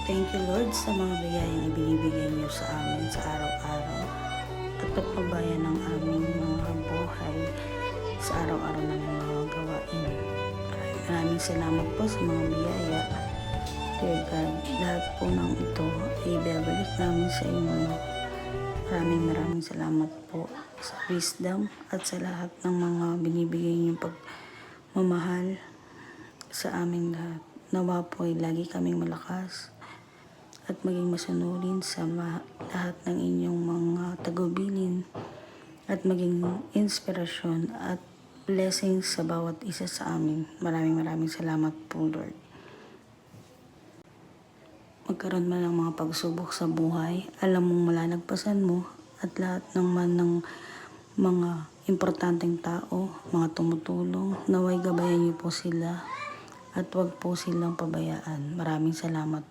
Thank you Lord sa mga biyayang ibinibigay niyo sa amin sa araw-araw at pagpabayan ng aming mga buhay sa araw-araw namin mga gawain. Maraming salamat po sa mga biyaya. Dear God, lahat po ng ito ay ibabalik namin sa inyo. Maraming salamat po sa wisdom at sa lahat ng mga binibigay niyong pagmamahal sa aming lahat. Nawa po ay lagi kaming malakas at maging masunurin sa lahat ng inyong mga tagubilin at maging inspirasyon at blessings sa bawat isa sa amin. Maraming salamat po Lord. Magkaroon man ng mga pagsubok sa buhay, alam mong malalagpasan mo at lahat ng mga importanteng tao, mga tumutulong, naway gabayan niyo po sila at wag po silang pabayaan. Maraming salamat